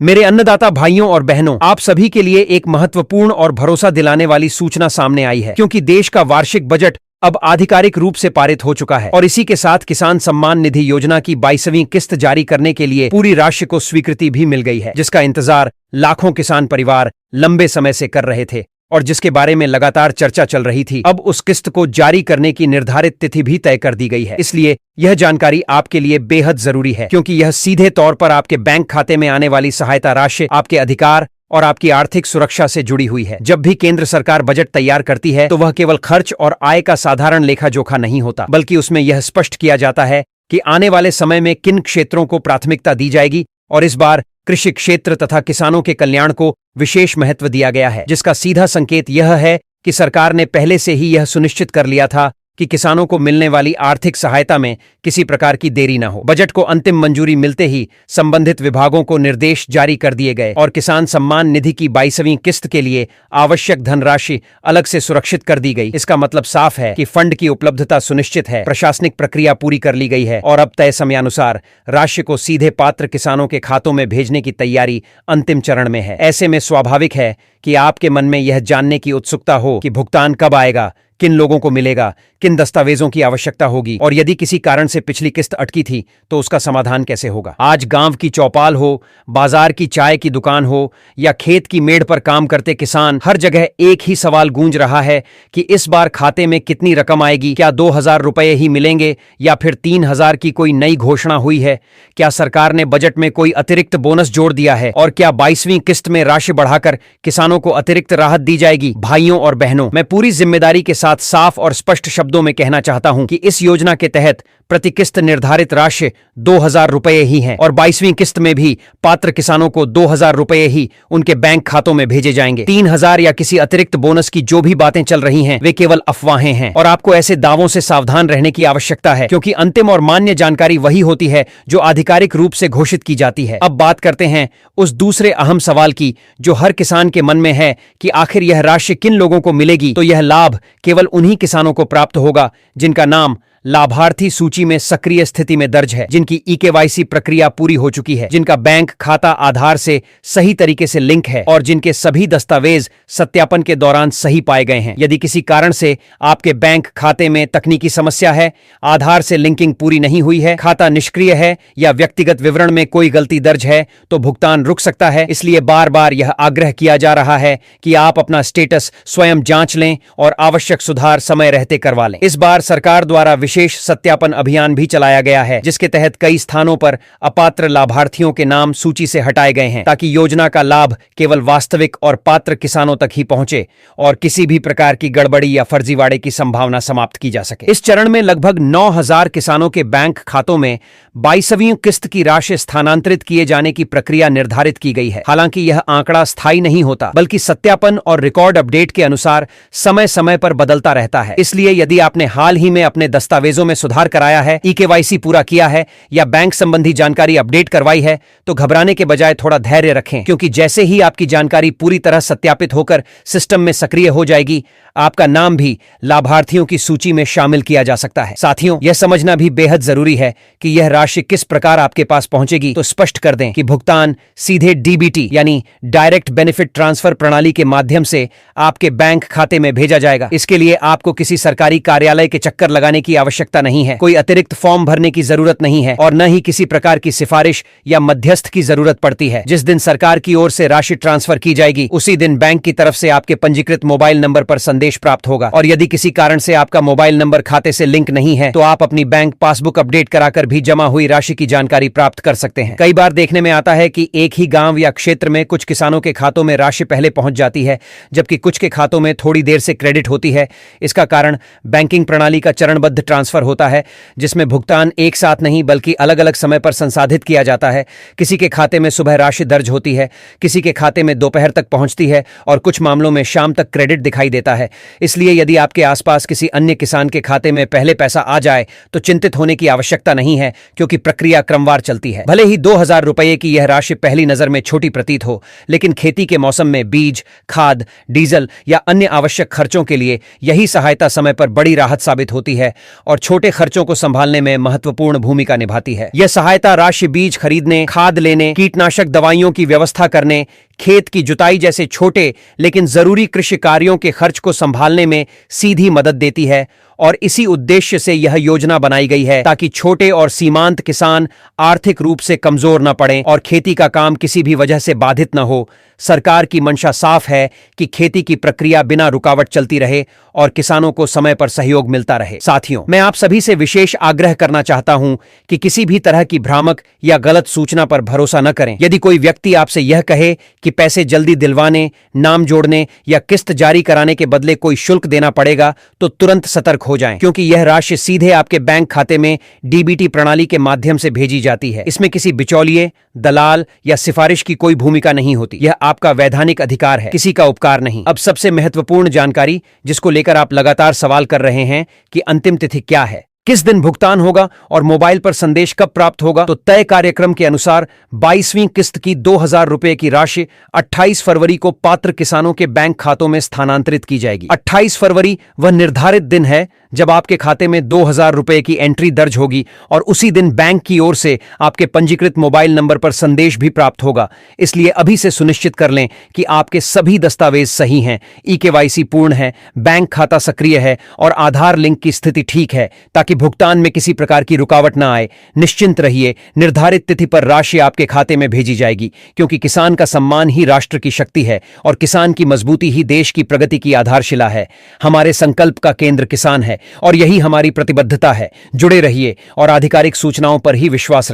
मेरे अन्नदाता भाइयों और बहनों, आप सभी के लिए एक महत्वपूर्ण और भरोसा दिलाने वाली सूचना सामने आई है, क्योंकि देश का वार्षिक बजट अब आधिकारिक रूप से पारित हो चुका है और इसी के साथ किसान सम्मान निधि योजना की 22वीं किस्त जारी करने के लिए पूरी राशि को स्वीकृति भी मिल गई है, जिसका इंतजार लाखों किसान परिवार लंबे समय से कर रहे थे और जिसके बारे में लगातार चर्चा चल रही थी। अब उस किस्त को जारी करने की निर्धारित तिथि भी तय कर दी गई है। इसलिए यह जानकारी आपके लिए बेहद जरूरी है, क्योंकि यह सीधे तौर पर आपके बैंक खाते में आने वाली सहायता राशि आपके अधिकार और आपकी आर्थिक सुरक्षा से जुड़ी हुई है। जब भी केंद्र सरकार बजट तैयार करती है तो वह केवल खर्च और आय का साधारण लेखा जोखा नहीं होता, बल्कि उसमें यह स्पष्ट किया जाता है कि आने वाले समय में किन क्षेत्रों को प्राथमिकता दी जाएगी। और इस बार कृषि क्षेत्र तथा किसानों के कल्याण को विशेष महत्व दिया गया है, जिसका सीधा संकेत यह है कि सरकार ने पहले से ही यह सुनिश्चित कर लिया था कि किसानों को मिलने वाली आर्थिक सहायता में किसी प्रकार की देरी न हो। बजट को अंतिम मंजूरी मिलते ही संबंधित विभागों को निर्देश जारी कर दिए गए और किसान सम्मान निधि की 22वीं किस्त के लिए आवश्यक धनराशि अलग से सुरक्षित कर दी गई। इसका मतलब साफ है कि फंड की उपलब्धता सुनिश्चित है, प्रशासनिक प्रक्रिया पूरी कर ली गई है और अब तय समयानुसार राशि को सीधे पात्र किसानों के खातों में भेजने की तैयारी अंतिम चरण में है। ऐसे में स्वाभाविक है कि आपके मन में यह जानने की उत्सुकता हो कि भुगतान कब आएगा, किन लोगों को मिलेगा, किन दस्तावेजों की आवश्यकता होगी और यदि किसी कारण से पिछली किस्त अटकी थी तो उसका समाधान कैसे होगा। आज गांव की चौपाल हो, बाजार की चाय की दुकान हो या खेत की मेड़ पर काम करते किसान, हर जगह एक ही सवाल गूंज रहा है कि इस बार खाते में कितनी रकम आएगी। क्या 2000 रुपये ही मिलेंगे या फिर 3000 की कोई नई घोषणा हुई है? क्या सरकार ने बजट में कोई अतिरिक्त बोनस जोड़ दिया है और क्या 22वीं किस्त में राशि बढ़ाकर किसानों को अतिरिक्त राहत दी जाएगी? भाइयों और बहनों, मैं पूरी जिम्मेदारी के साथ साफ और स्पष्ट शब्दों में कहना चाहता हूं कि इस योजना के तहत प्रति किस्त निर्धारित राशि 2000 रुपये ही है और 22वीं किस्त में भी पात्र किसानों को 2000 रुपये ही उनके बैंक खातों में भेजे जाएंगे। 3000 या किसी अतिरिक्त बोनस की जो भी बातें चल रही हैं वे केवल अफवाहें हैं और आपको ऐसे दावों से सावधान रहने की आवश्यकता है, क्योंकि अंतिम और मान्य जानकारी वही होती है जो आधिकारिक रूप से घोषित की जाती है। अब बात करते हैं उस दूसरे अहम सवाल की जो हर किसान के मन में है कि आखिर यह राशि किन लोगों को मिलेगी। तो यह लाभ केवल उन्हीं किसानों को प्राप्त होगा जिनका नाम लाभार्थी सूची में सक्रिय स्थिति में दर्ज है, जिनकी ईकेवाईसी प्रक्रिया पूरी हो चुकी है, जिनका बैंक खाता आधार से सही तरीके से लिंक है और जिनके सभी दस्तावेज सत्यापन के दौरान सही पाए गए हैं। यदि किसी कारण से आपके बैंक खाते में तकनीकी समस्या है, आधार से लिंकिंग पूरी नहीं हुई है, खाता निष्क्रिय है या व्यक्तिगत विवरण में कोई गलती दर्ज है तो भुगतान रुक सकता है। इसलिए बार बार यह आग्रह किया जा रहा है कि आप अपना स्टेटस स्वयं जांच लें और आवश्यक सुधार समय रहते करवा लें। इस बार सरकार द्वारा विशेष सत्यापन अभियान भी चलाया गया है, जिसके तहत कई स्थानों पर अपात्र लाभार्थियों के नाम सूची से हटाए गए हैं, ताकि योजना का लाभ केवल वास्तविक और पात्र किसानों तक ही पहुंचे और किसी भी प्रकार की गड़बड़ी या फर्जीवाड़े की संभावना समाप्त की जा सके। इस चरण में लगभग 9000 किसानों के बैंक खातों में 22वीं किस्त की राशि स्थानांतरित किए जाने की प्रक्रिया निर्धारित की गई है। हालांकि यह आंकड़ा स्थायी नहीं होता, बल्कि सत्यापन और रिकॉर्ड अपडेट के अनुसार समय समय पर बदलता रहता है। इसलिए यदि आपने हाल ही में अपने दस्तावेजों में सुधार कराया है, ईकेवाईसी पूरा किया है या बैंक संबंधी जानकारी अपडेट करवाई है तो घबराने के बजाय थोड़ा धैर्य रखें, क्योंकि जैसे ही आपकी जानकारी पूरी तरह सत्यापित होकर सिस्टम में सक्रिय हो जाएगी, आपका नाम भी लाभार्थियों की सूची में शामिल किया जा सकता है। साथियों, यह समझना भी बेहद जरूरी है कि यह राशि किस प्रकार आपके पास पहुंचेगी। तो स्पष्ट कर दें कि भुगतान सीधे डीबीटी यानी डायरेक्ट बेनिफिट ट्रांसफर प्रणाली के माध्यम से आपके बैंक खाते में भेजा जाएगा। इसके लिए आपको किसी सरकारी कार्यालय के चक्कर लगाने की आवश्यकता नहीं है, कोई अतिरिक्त फॉर्म भरने की जरूरत नहीं है और न ही किसी प्रकार की सिफारिश या मध्यस्थ की जरूरत पड़ती है। जिस दिन सरकार की ओर से राशि ट्रांसफर की जाएगी उसी दिन बैंक की तरफ से आपके पंजीकृत मोबाइल नंबर पर संदेश प्राप्त होगा और यदि किसी कारण से आपका मोबाइल नंबर खाते से लिंक नहीं है तो आप अपनी बैंक पासबुक अपडेट कराकर भी जमा हुई राशि की जानकारी प्राप्त कर सकते हैं। कई बार देखने में आता है कि एक ही गांव या क्षेत्र में कुछ किसानों के खातों में राशि पहले पहुंच जाती है, जबकि कुछ के खातों में थोड़ी देर से क्रेडिट होती है। इसका कारण बैंकिंग प्रणाली का चरणबद्ध ट्रांसफर होता है, जिसमें भुगतान एक साथ नहीं बल्कि अलग अलग समय पर संसाधित किया जाता है। किसी के खाते में सुबह राशि दर्ज होती है, किसी के खाते में दोपहर तक पहुंचती है और कुछ मामलों में शाम तक क्रेडिट दिखाई देता है। इसलिए यदि आपके आसपास किसी अन्य किसान के खाते में पहले पैसा आ जाए तो चिंतित होने की आवश्यकता नहीं है, क्योंकि प्रक्रिया क्रमवार चलती है। भले ही 2000 रुपये की यह राशि पहली नजर में छोटी प्रतीत हो, लेकिन खेती के मौसम में बीज, खाद, डीजल या अन्य आवश्यक खर्चों के लिए यही सहायता समय पर बड़ी राहत साबित होती है और छोटे खर्चों को संभालने में महत्वपूर्ण भूमिका निभाती है। यह सहायता राशि बीज खरीदने, खाद लेने, कीटनाशक दवाइयों की व्यवस्था करने, खेत की जुताई जैसे छोटे लेकिन जरूरी कृषि कार्यों के खर्च को संभालने में सीधी मदद देती है। और इसी उद्देश्य से यह योजना बनाई गई है ताकि छोटे और सीमांत किसान आर्थिक रूप से कमजोर न पड़ें और खेती का काम किसी भी वजह से बाधित न हो। सरकार की मंशा साफ है कि खेती की प्रक्रिया बिना रुकावट चलती रहे और किसानों को समय पर सहयोग मिलता रहे। साथियों, मैं आप सभी से विशेष आग्रह करना चाहता हूं कि किसी भी तरह की भ्रामक या गलत सूचना पर भरोसा न करें। यदि कोई व्यक्ति आपसे यह कहे कि पैसे जल्दी दिलवाने, नाम जोड़ने या किस्त जारी कराने के बदले कोई शुल्क देना पड़ेगा, तो तुरंत सतर्क हो जाएं, क्योंकि यह राशि सीधे आपके बैंक खाते में डीबीटी प्रणाली के माध्यम से भेजी जाती है। इसमें किसी बिचौलिए, दलाल या सिफारिश की कोई भूमिका नहीं होती। यह आपका वैधानिक अधिकार है, किसी का उपकार नहीं। अब सबसे महत्वपूर्ण जानकारी जिसको लेकर आप लगातार सवाल कर रहे हैं कि अंतिम तिथि क्या है, किस दिन भुगतान होगा और मोबाइल पर संदेश कब प्राप्त होगा। तो तय कार्यक्रम के अनुसार 22वीं किस्त की 2000 रुपए की राशि 28 फरवरी को पात्र किसानों के बैंक खातों में स्थानांतरित की जाएगी। 28 फरवरी वह निर्धारित दिन है जब आपके खाते में 2000 रुपए की एंट्री दर्ज होगी और उसी दिन बैंक की ओर से आपके पंजीकृत मोबाइल नंबर पर संदेश भी प्राप्त होगा। इसलिए अभी से सुनिश्चित कर लें कि आपके सभी दस्तावेज सही हैं, ई-केवाईसी पूर्ण है, बैंक खाता सक्रिय है और आधार लिंक की स्थिति ठीक है, ताकि भुगतान में किसी प्रकार की रुकावट न आए। निश्चिंत रहिए, निर्धारित तिथि पर राशि आपके खाते में भेजी जाएगी, क्योंकि किसान का सम्मान ही राष्ट्र की शक्ति है और किसान की मजबूती ही देश की प्रगति की आधारशिला है। हमारे संकल्प का केंद्र किसान है और यही हमारी प्रतिबद्धता है। जुड़े रहिए और आधिकारिक सूचनाओं पर ही विश्वास रखें।